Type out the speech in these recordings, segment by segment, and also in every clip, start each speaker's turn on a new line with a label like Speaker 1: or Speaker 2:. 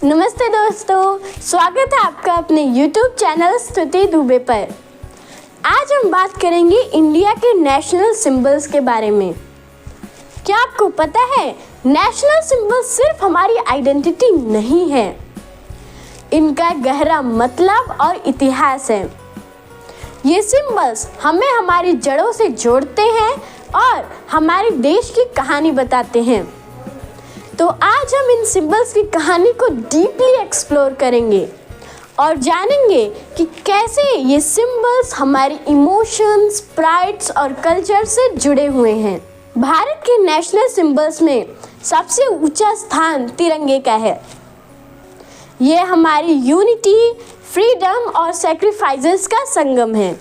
Speaker 1: नमस्ते दोस्तों, स्वागत है आपका अपने YouTube चैनल स्तुति दुबे पर। आज हम बात करेंगे इंडिया के नेशनल सिंबल्स के बारे में। क्या आपको पता है, नेशनल सिंबल सिर्फ हमारी आइडेंटिटी नहीं है, इनका गहरा मतलब और इतिहास है। ये सिंबल्स हमें हमारी जड़ों से जोड़ते हैं और हमारे देश की कहानी बताते हैं। तो आज हम इन सिंबल्स की कहानी को डीपली एक्सप्लोर करेंगे और जानेंगे कि कैसे ये सिंबल्स हमारे इमोशंस, प्राइड्स और कल्चर से जुड़े हुए हैं। भारत के नेशनल सिंबल्स में सबसे ऊंचा स्थान तिरंगे का है। ये हमारी यूनिटी, फ्रीडम और सैक्रिफाइसेस का संगम है।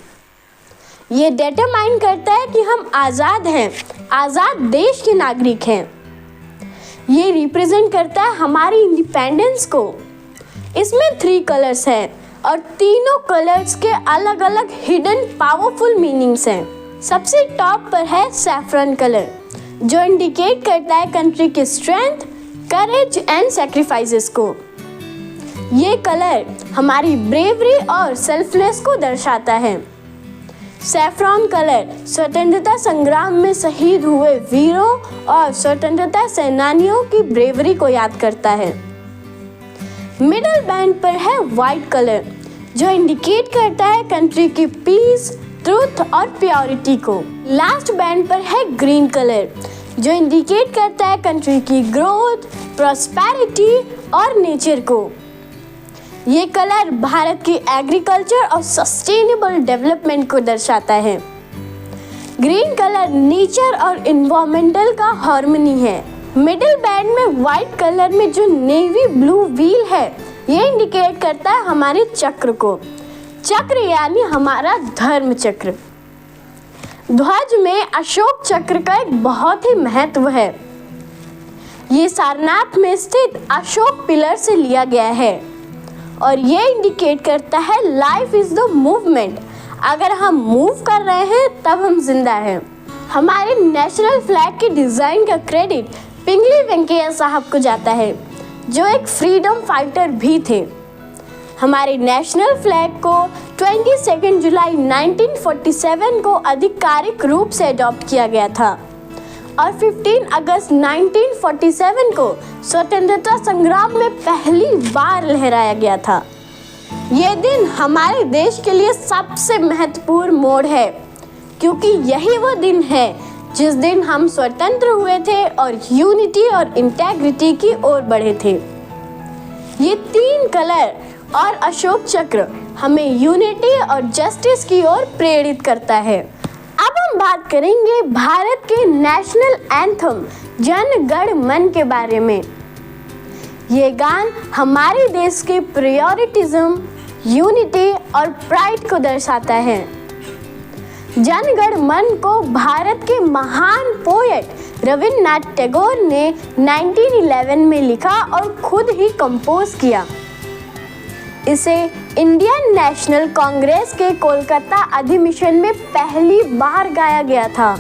Speaker 1: ये डिटरमाइन करता है कि हम आज़ाद हैं, आज़ाद देश के नागरिक हैं। ये रिप्रेजेंट करता है हमारी इंडिपेंडेंस को। इसमें 3 कलर्स हैं और तीनों कलर्स के अलग अलग हिडन पावरफुल मीनिंग्स हैं। सबसे टॉप पर है सैफरन कलर, जो इंडिकेट करता है कंट्री की स्ट्रेंथ, करेज एंड सैक्रिफाइसेस को। ये कलर हमारी ब्रेवरी और सेल्फलेस को दर्शाता है। सैफरॉन कलर स्वतंत्रता संग्राम में शहीद हुए वीरों और स्वतंत्रता सेनानियों की ब्रेवरी को याद करता है। मिडिल बैंड पर है वाइट कलर, जो इंडिकेट करता है कंट्री की पीस, ट्रुथ और प्योरिटी को। लास्ट बैंड पर है ग्रीन कलर, जो इंडिकेट करता है कंट्री की ग्रोथ, प्रॉस्पेरिटी और नेचर को। ये कलर भारत की एग्रीकल्चर और सस्टेनेबल डेवलपमेंट को दर्शाता है। ग्रीन कलर नेचर और इन्वायरमेंटल का हार्मनी है। मिडिल बैंड में वाइट कलर में जो नेवी ब्लू व्हील है, ये इंडिकेट करता है हमारे चक्र को। चक्र यानी हमारा धर्म चक्र। ध्वज में अशोक चक्र का एक बहुत ही महत्व है। ये सारनाथ में स्थित अशोक पिलर से लिया गया है और ये इंडिकेट करता है लाइफ इज द मूवमेंट। अगर हम मूव कर रहे हैं तब हम जिंदा हैं। हमारे नेशनल फ्लैग के डिज़ाइन का क्रेडिट पिंगली वेंकैया साहब को जाता है, जो एक फ्रीडम फाइटर भी थे। हमारे नेशनल फ्लैग को 22 जुलाई 1947 को आधिकारिक रूप से अडॉप्ट किया गया था और 15 अगस्त 1947 को स्वतंत्रता संग्राम में पहली बार लहराया गया था। ये दिन हमारे देश के लिए सबसे महत्वपूर्ण मोड़ है, क्योंकि यही वो दिन है जिस दिन हम स्वतंत्र हुए थे और यूनिटी और इंटेग्रिटी की ओर बढ़े थे। ये 3 कलर और अशोक चक्र हमें यूनिटी और जस्टिस की ओर प्रेरित करता है। अब हम बात करेंगे भारत के नेशनल एंथम जन गण मन के बारे में। ये गान हमारे देश के प्रियोरिटिज्म, यूनिटी और प्राइड को दर्शाता है। जन गण मन को भारत के महान पोएट रविन्द्रनाथ टैगोर ने 1911 में लिखा और खुद ही कंपोज किया। इसे इंडियन नेशनल कांग्रेस के कोलकाता अधिवेशन में पहली बार गाया गया था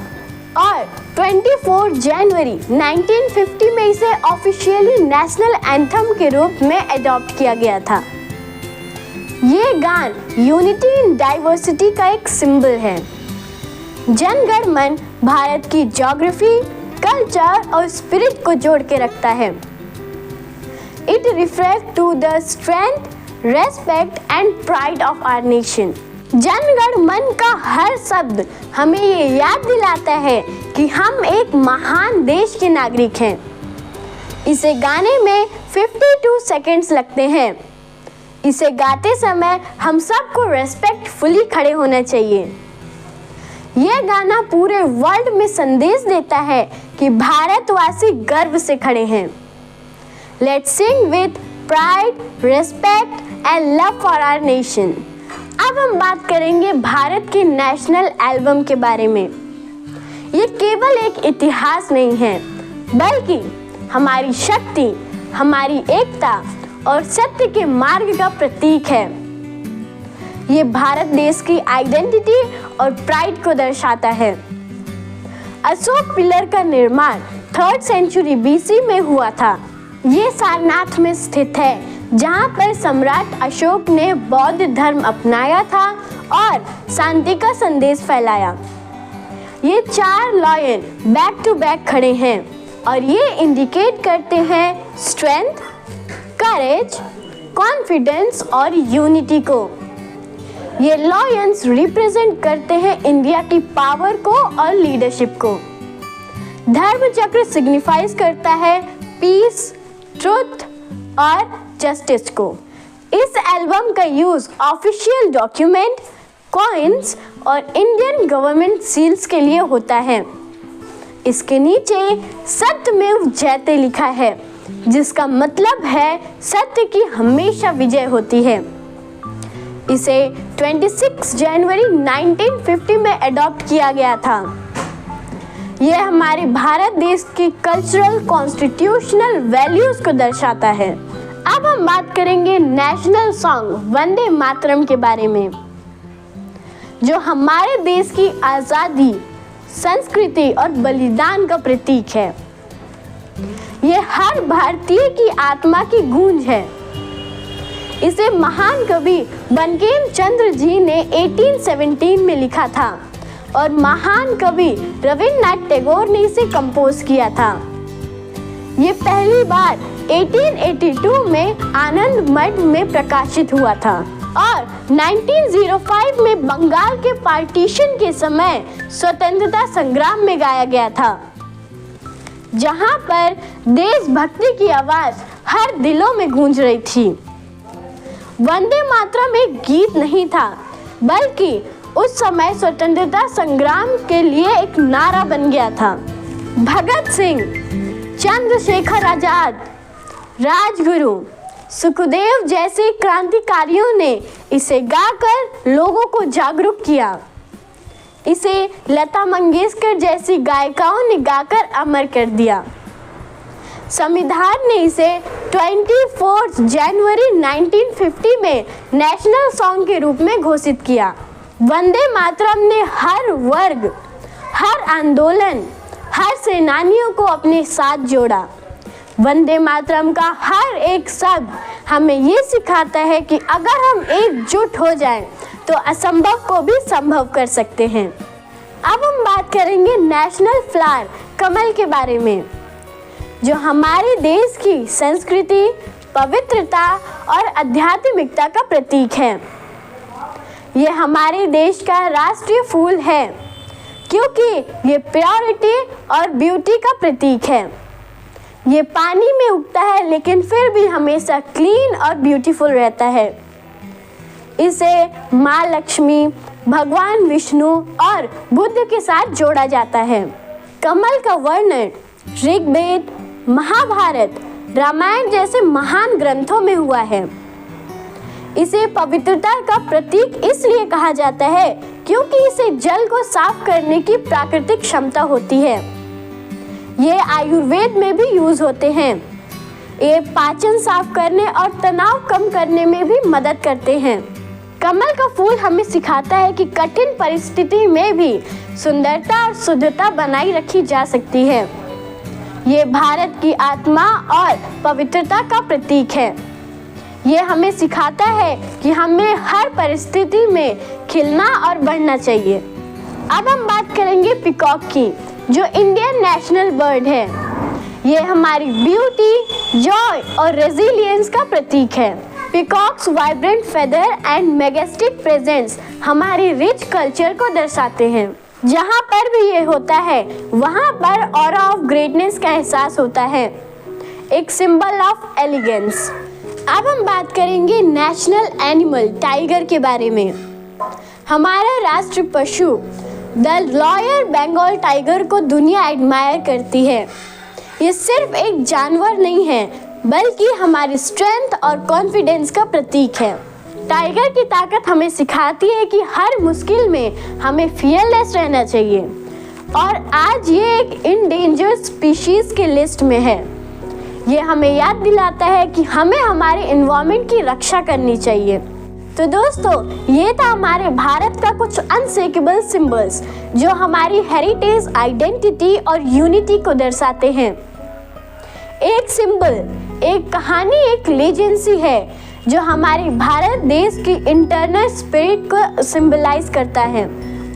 Speaker 1: और 24 जनवरी 1950 में इसे ऑफिशियली नेशनल एंथम के रूप में अडॉप्ट किया गया था। ये गान यूनिटी इन डाइवर्सिटी का एक सिंबल है। जन गण मन भारत की ज्योग्राफी, कल्चर और स्पिरिट को जोड़ के रखता है। It reflect to the strength, respect and pride of our nation. Janagana Mana का हर शब्द हमें ये याद दिलाता है कि हम एक महान देश के नागरिक हैं। इसे गाने में 52 सेकंड्स लगते हैं। इसे गाते समय हम सबको रेस्पेक्टफुली खड़े होना चाहिए। यह गाना पूरे वर्ल्ड में संदेश देता है कि भारतवासी गर्व से खड़े हैं। Let's sing with pride, respect and love for our nation. अब हम बात करेंगे भारत के नेशनल एल्बम के बारे में। ये केवल एक इतिहास नहीं है, बल्कि हमारी शक्ति, हमारी एकता और सत्य के मार्ग का प्रतीक है। ये भारत देश की आइडेंटिटी और प्राइड को दर्शाता है। अशोक पिलर का निर्माण 3rd सेंचुरी BC में हुआ था। ये सारनाथ में स्थित है, जहां पर सम्राट अशोक ने बौद्ध धर्म अपनाया था और शांति का संदेश फैलाया। ये 4 लायन बैक टू बैक खड़े हैं और ये इंडिकेट करते हैं स्ट्रेंथ, करेज, कॉन्फिडेंस और यूनिटी को। ये लायंस रिप्रेजेंट करते हैं इंडिया की पावर को और लीडरशिप को। धर्म चक्र सिग्निफाइज करता है पीस, ट्रुथ और जस्टिस को। इस एल्बम का यूज ऑफिशियल डॉक्यूमेंट, कॉइन्स और इंडियन गवर्नमेंट सील्स के लिए होता है। इसके नीचे सत्यमेव जयते लिखा है, जिसका मतलब है सत्य की हमेशा विजय होती है। इसे 26 जनवरी 1950 में अडॉप्ट किया गया था। यह हमारे भारत देश की कल्चरल कॉन्स्टिट्यूशनल वैल्यूज को दर्शाता है। अब हम बात करेंगे नेशनल सॉन्ग वंदे मातरम के बारे में, जो हमारे देश की आज़ादी, संस्कृति और बलिदान का प्रतीक है। ये हर भारतीय की आत्मा की गूंज है। इसे महान कवि बंकिम चंद्र जी ने 1817 में लिखा था और महान कवि रविन्द्रनाथ टैगोर ने इसे कंपोज किया था। ये पहली बार 1882 में आनंद मठ में प्रकाशित हुआ था और 1905 में बंगाल के पार्टीशन के समय स्वतंत्रता संग्राम में गाया गया था, जहां पर देशभक्ति की आवाज हर दिलों में गूंज रही थी। वंदे मातरम एक गीत नहीं था, बल्कि उस समय स्वतंत्रता संग्राम के लिए एक नारा बन गया था। भगत सिंह, चंद्रशेखर आजाद, राजगुरु, सुखदेव जैसे क्रांतिकारियों ने इसे गाकर लोगों को जागरूक किया। इसे लता मंगेशकर जैसी गायिकाओं ने गाकर अमर कर दिया। संविधान ने इसे 24 जनवरी 1950 में नेशनल सॉन्ग के रूप में घोषित किया। वंदे मातरम ने हर वर्ग, हर आंदोलन, हर सेनानियों को अपने साथ जोड़ा। वंदे मातरम का हर एक शब्द हमें ये सिखाता है कि अगर हम एकजुट हो जाएं, तो असंभव को भी संभव कर सकते हैं। अब हम बात करेंगे नेशनल फ्लावर कमल के बारे में, जो हमारे देश की संस्कृति, पवित्रता और आध्यात्मिकता का प्रतीक है। ये हमारे देश का राष्ट्रीय फूल है, क्योंकि ये प्योरिटी और ब्यूटी का प्रतीक है। ये पानी में उगता है, लेकिन फिर भी हमेशा क्लीन और ब्यूटीफुल रहता है। इसे माँ लक्ष्मी, भगवान विष्णु और बुद्ध के साथ जोड़ा जाता है। कमल का वर्णन ऋग्वेद, महाभारत, रामायण जैसे महान ग्रंथों में हुआ है। इसे पवित्रता का प्रतीक इसलिए कहा जाता है क्योंकि इसे जल को साफ करने की प्राकृतिक क्षमता होती है। ये आयुर्वेद में भी यूज होते हैं। ये पाचन साफ करने और तनाव कम करने में भी मदद करते हैं। कमल का फूल हमें सिखाता है कि कठिन परिस्थिति में भी सुंदरता और शुद्धता बनाई रखी जा सकती है। ये भारत की आत्मा और पवित्रता का प्रतीक है। ये हमें सिखाता है कि हमें हर परिस्थिति में खिलना और बढ़ना चाहिए। अब हम बात करेंगे पीकॉक की, जो इंडियन नेशनल बर्ड है। ये हमारी ब्यूटी, जॉय और रेजिलियंस का प्रतीक है। Peacocks vibrant feather and majestic presence हमारी रिच कल्चर को दर्शाते हैं। जहाँ पर भी ये होता है, वहाँ पर ऑरा ऑफ ग्रेटनेस का एहसास होता है, एक सिंबल ऑफ एलिगेंस। अब हम बात करेंगे नेशनल एनिमल टाइगर के बारे में। हमारा राष्ट्र पशु द रॉयल बंगाल टाइगर को दुनिया एडमायर करती है। ये सिर्फ एक जानवर नहीं है, बल्कि हमारी स्ट्रेंथ और कॉन्फिडेंस का प्रतीक है। टाइगर की ताकत हमें सिखाती है कि हर मुश्किल में हमें फियरलेस रहना चाहिए, और आज ये एक इंडेंजर्ड स्पीशीज के लिस्ट में है। ये हमें याद दिलाता है कि हमें हमारे एनवायरनमेंट की रक्षा करनी चाहिए। तो दोस्तों, ये था हमारे भारत का कुछ अनशेकेबल सिंबल्स, जो हमारी हेरिटेज, आइडेंटिटी और यूनिटी को दर्शाते हैं। एक सिंबल, एक कहानी, एक लेजेंसी है जो हमारे भारत देश की इंटरनल स्पिरिट को सिंबलाइज करता है।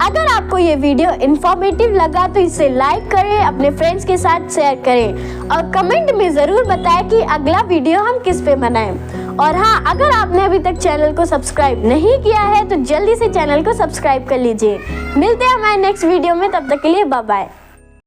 Speaker 1: अगर आपको ये वीडियो इन्फॉर्मेटिव लगा तो इसे लाइक करें, अपने फ्रेंड्स के साथ शेयर करें और कमेंट में ज़रूर बताएं कि अगला वीडियो हम किस पे बनाएं। और हाँ, अगर आपने अभी तक चैनल को सब्सक्राइब नहीं किया है तो जल्दी से चैनल को सब्सक्राइब कर लीजिए। मिलते हैं हमारे नेक्स्ट वीडियो में, तब तक के लिए बाय बाय।